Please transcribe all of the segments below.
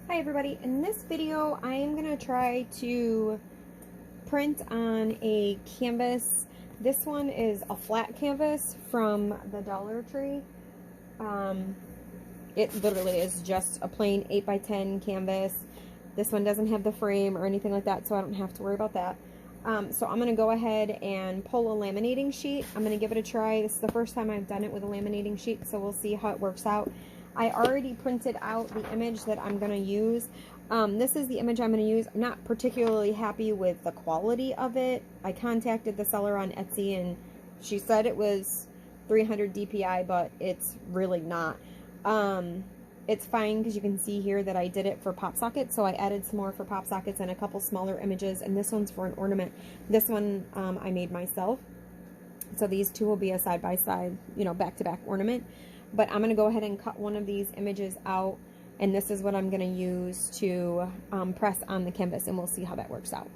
Hi everybody, in this video I am going to try to print on a canvas. This one is a flat canvas from the Dollar Tree. It literally is just a plain 8x10 canvas. This one doesn't have the frame or anything like that, so I don't have to worry about that. So I'm going to go ahead and pull a laminating sheet. I'm going to give it a try. This is the first time I've done it with a laminating sheet, so we'll see how it works out. I already printed out the image that I'm going to use. This is the image I'm going to use. I'm not particularly happy with the quality of it. I contacted the seller on Etsy and she said it was 300 DPI, but it's really not. It's fine because you can see here that I did it for pop sockets, so I added some more for pop sockets and a couple smaller images, and this one's for an ornament. This one I made myself, so these two will be a side-by-side, back-to-back ornament. But I'm going to go ahead and cut one of these images out, and this is what I'm going to use to press on the canvas, and we'll see how that works out.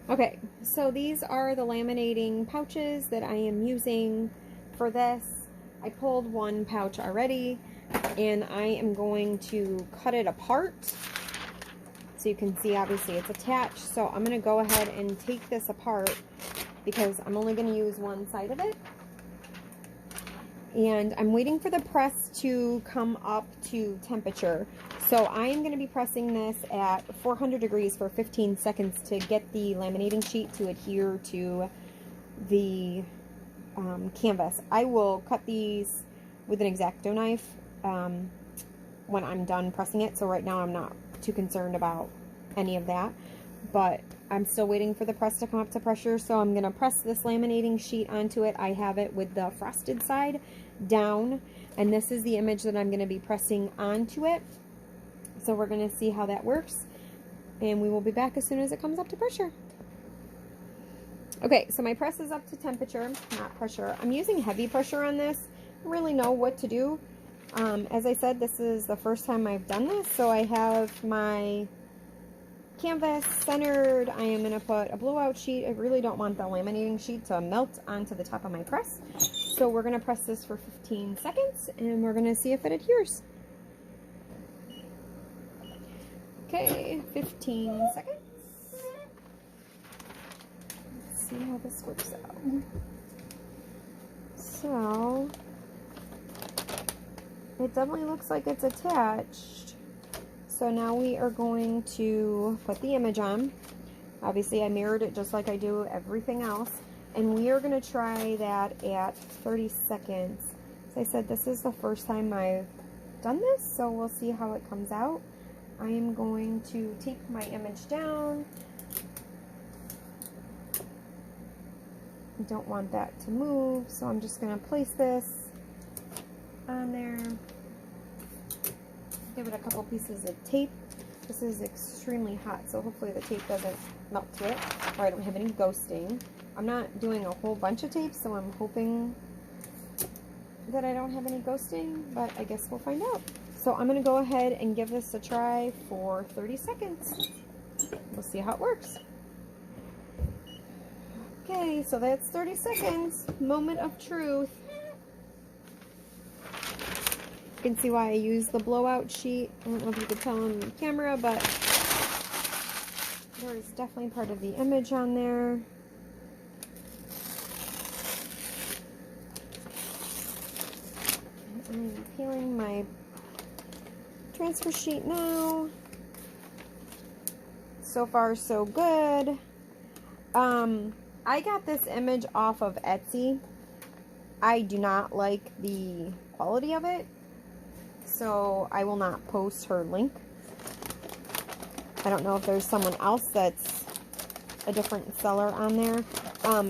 Okay, so these are the laminating pouches that I am using for this. I pulled one pouch already, and I am going to cut it apart. So you can see, obviously, it's attached. So I'm going to go ahead and take this apart because I'm only going to use one side of it. And I'm waiting for the press to come up to temperature. So I am going to be pressing this at 400 degrees for 15 seconds to get the laminating sheet to adhere to the canvas. I will cut these with an X-Acto knife when I'm done pressing it. So right now I'm not too concerned about any of that. But I'm still waiting for the press to come up to pressure, so I'm going to press this laminating sheet onto it. I have it with the frosted side down, and this is the image that I'm going to be pressing onto it. So we're going to see how that works, and we will be back as soon as it comes up to pressure. Okay, so my press is up to temperature, not pressure. I'm using heavy pressure on this. I don't really know what to do. As I said, this is the first time I've done this, so I have my canvas centered. I am going to put a blowout sheet. I really don't want the laminating sheet to melt onto the top of my press. So we're going to press this for 15 seconds and we're going to see if it adheres. Okay, 15 seconds. Let's see how this works out. So it definitely looks like it's attached. So now we are going to put the image on. Obviously I mirrored it just like I do everything else. And we are going to try that at 30 seconds. As I said, this is the first time I've done this, so we'll see how it comes out. I am going to tape my image down. I don't want that to move, so I'm just going to place this on there. Give it a couple pieces of tape. This is extremely hot, so hopefully the tape doesn't melt to it, or I don't have any ghosting. I'm not doing a whole bunch of tape, so I'm hoping that I don't have any ghosting, but I guess we'll find out. So I'm going to go ahead and give this a try for 30 seconds. We'll see how it works. Okay, so that's 30 seconds. Moment of truth. You can see why I use the blowout sheet. I don't know if you could tell on the camera, but there is definitely part of the image on there. I'm peeling my transfer sheet now. So far, so good. I got this image off of Etsy. I do not like the quality of it, so I will not post her link. I don't know if there's someone else that's a different seller on there.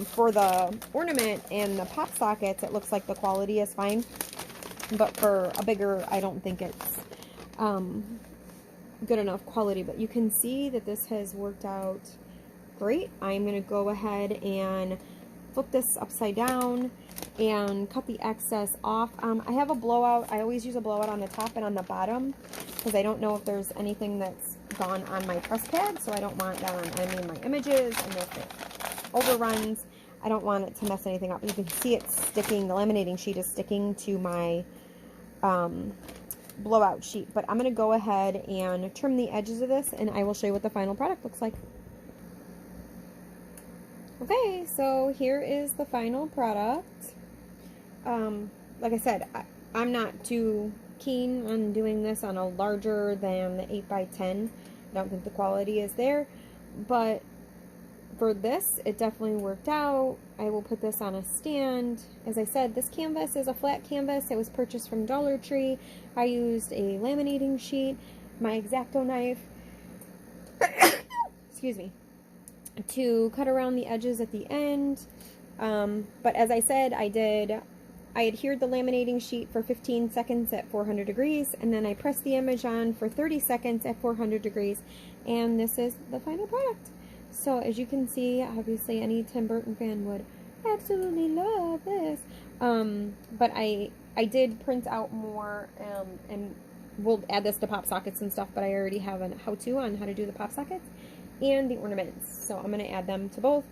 For the ornament and the pop sockets, it looks like the quality is fine. But for a bigger, I don't think it's good enough quality. But you can see that this has worked out great. I'm going to go ahead and flip this upside down and cut the excess off. I have a blowout. I always use a blowout on the top and on the bottom because I don't know if there's anything that's gone on my press pad, so I don't want that on any of my images, and if it overruns, I don't want it to mess anything up. You can see it sticking, the laminating sheet is sticking to my blowout sheet. But I'm going to go ahead and trim the edges of this, and I will show you what the final product looks like. Okay, so here is the final product. Like I said, I'm not too keen on doing this on a larger than the 8x10. I don't think the quality is there, but for this, it definitely worked out. I will put this on a stand. As I said, this canvas is a flat canvas. It was purchased from Dollar Tree. I used a laminating sheet, my X-Acto knife, excuse me, to cut around the edges at the end. But as I said, I adhered the laminating sheet for 15 seconds at 400 degrees, and then I pressed the image on for 30 seconds at 400 degrees, and this is the final product. So as you can see, obviously any Tim Burton fan would absolutely love this. But I did print out more, and we'll add this to pop sockets and stuff, but I already have a how-to on how to do the pop sockets and the ornaments. So I'm going to add them to both.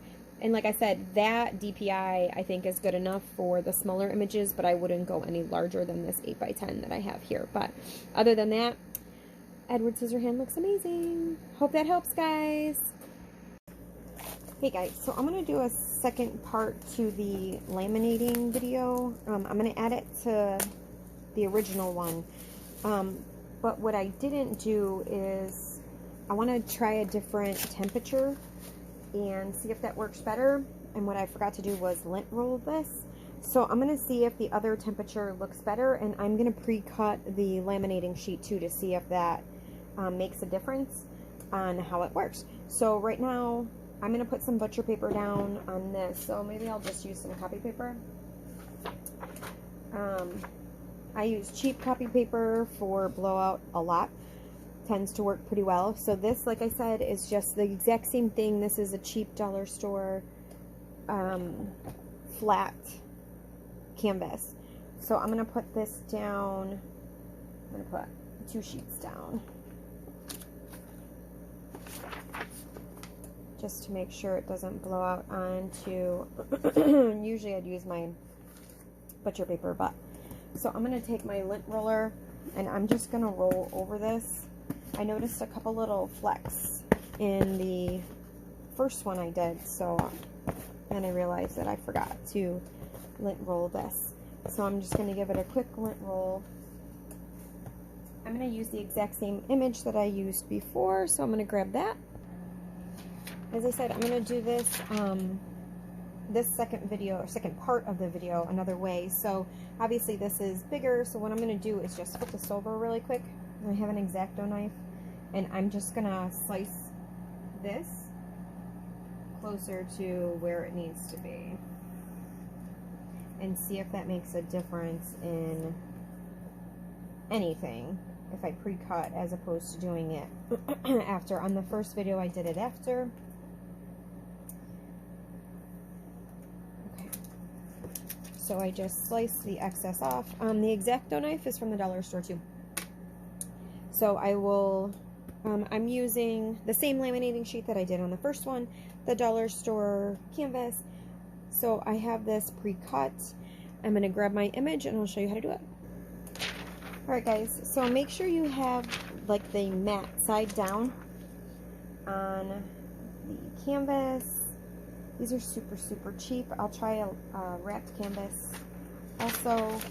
And like I said, that DPI I think is good enough for the smaller images, but I wouldn't go any larger than this 8x10 that I have here. But other than that, Edward Scissorhand looks amazing. Hope that helps, guys. Hey guys, so I'm going to do a second part to the laminating video. I'm going to add it to the original one. But what I didn't do is I want to try a different temperature and see if that works better. And what I forgot to do was lint roll this. So I'm going to see if the other temperature looks better, and I'm going to pre-cut the laminating sheet too to see if that makes a difference on how it works. So right now I'm going to put some butcher paper down on this, so maybe I'll just use some copy paper. I use cheap copy paper for blowout a lot. Tends to work pretty well. So this, like I said, is just the exact same thing. This is a cheap dollar store flat canvas. So I'm going to put this down. I'm going to put 2 sheets down, just to make sure it doesn't blow out onto usually I'd use my butcher paper, but so I'm going to take my lint roller and I'm just going to roll over this. I noticed a couple little flecks in the first one I did, so then I realized that I forgot to lint roll this. So I'm just going to give it a quick lint roll. I'm going to use the exact same image that I used before, so I'm going to grab that. As I said, I'm going to do this this second part of the video another way. So obviously this is bigger, so what I'm going to do is just flip this over really quick. I have an X-Acto knife, and I'm just going to slice this closer to where it needs to be and see if that makes a difference in anything if I pre-cut as opposed to doing it after. On the first video I did it after. Okay, so I just sliced the excess off. The X-Acto knife is from the dollar store too. So I will, I'm using the same laminating sheet that I did on the first one, the dollar store canvas. So I have this pre-cut. I'm going to grab my image and I'll show you how to do it. Alright guys, so make sure you have like the matte side down on the canvas. These are super cheap. I'll try a wrapped canvas. Also,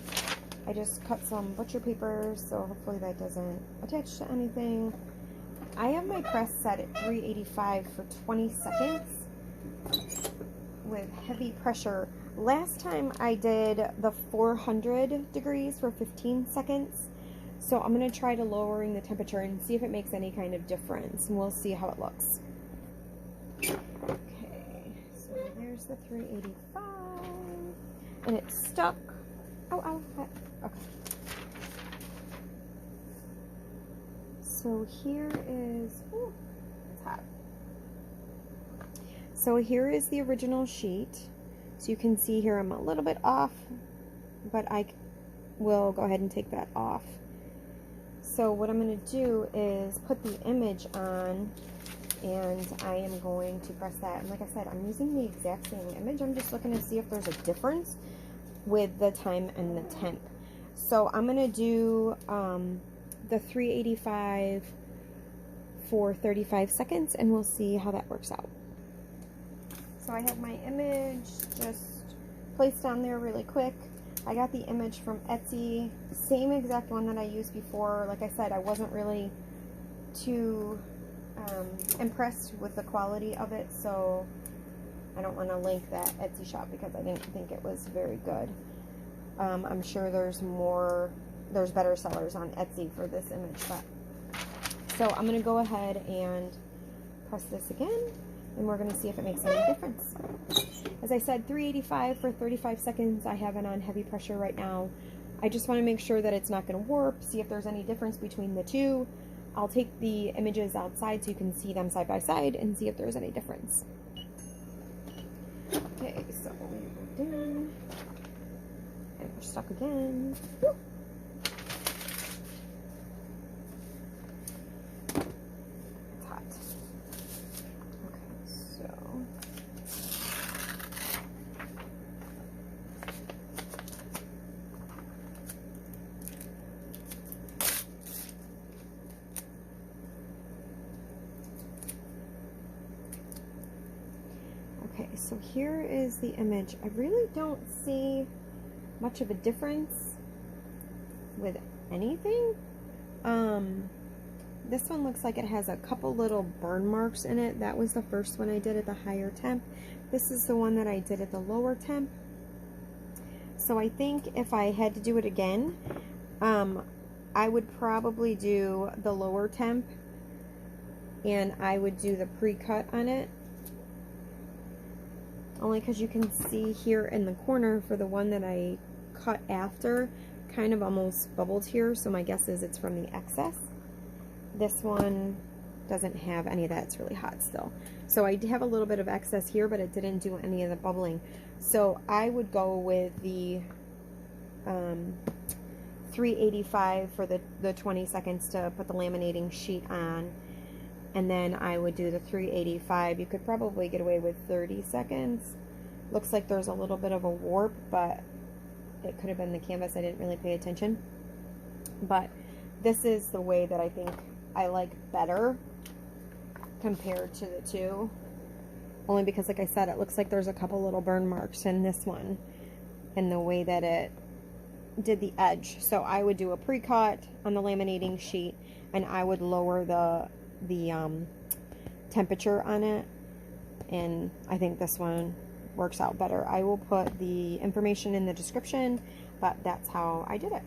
I just cut some butcher paper, so hopefully that doesn't attach to anything. I have my press set at 385 for 20 seconds with heavy pressure. Last time I did the 400 degrees for 15 seconds. So I'm going to try to lowering the temperature and see if it makes any kind of difference, and we'll see how it looks. Okay, so there's the 385, and it's stuck. Oh, okay. So here is, ooh, it's hot. So here is the original sheet. So you can see here I'm a little bit off, but I will go ahead and take that off. So what I'm going to do is put the image on, and I am going to press that. And like I said, I'm using the exact same image. I'm just looking to see if there's a difference with the time and the temp. So I'm going to do the 385 for 35 seconds, and we'll see how that works out. So I have my image just placed on there really quick. I got the image from Etsy, same exact one that I used before. Like I said, I wasn't really too impressed with the quality of it, so I don't want to link that Etsy shop because I didn't think it was very good. I'm sure there's better sellers on Etsy for this image, but so I'm going to go ahead and press this again, and we're going to see if it makes any difference. As I said, 385 for 35 seconds. I have it on heavy pressure right now. I just want to make sure that it's not going to warp, see if there's any difference between the two. I'll take the images outside so you can see them side by side and see if there's any difference. Okay, so we're done. And we're stuck again. Woo. It's hot. Okay, so okay, so here is the image. I really don't see much of a difference with anything. This one looks like it has a couple little burn marks in it. That was the first one I did at the higher temp. This is the one that I did at the lower temp. So I think if I had to do it again, I would probably do the lower temp, and I would do the pre-cut on it. Only because you can see here in the corner for the one that I cut after, kind of almost bubbled here, so my guess is it's from the excess. This one doesn't have any of that. It's really hot still. So I have a little bit of excess here, but it didn't do any of the bubbling. So I would go with the 385 for the 20 seconds to put the laminating sheet on. And then I would do the 385. You could probably get away with 30 seconds. Looks like there's a little bit of a warp, but it could have been the canvas. I didn't really pay attention. But this is the way that I think I like better compared to the two. Only because, like I said, it looks like there's a couple little burn marks in this one and the way that it did the edge. So I would do a pre-cut on the laminating sheet, and I would lower the temperature on it, and I think this one works out better. I will put the information in the description, but that's how I did it.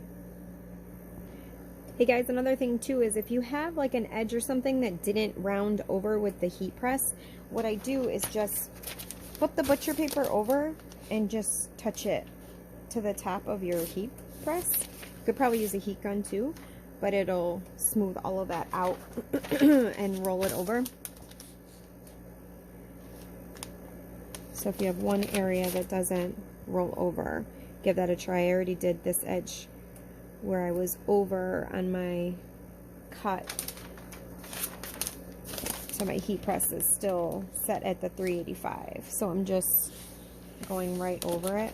Hey guys, another thing too is if you have like an edge or something that didn't round over with the heat press, what I do is just flip the butcher paper over and just touch it to the top of your heat press. You could probably use a heat gun too, but it'll smooth all of that out and roll it over. So if you have one area that doesn't roll over, give that a try. I already did this edge where I was over on my cut. So my heat press is still set at the 385. So I'm just going right over it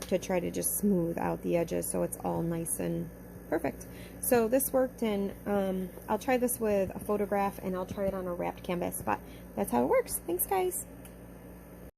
to try to just smooth out the edges so it's all nice and perfect. So this worked, and I'll try this with a photograph, and I'll try it on a wrapped canvas, but that's how it works. Thanks guys.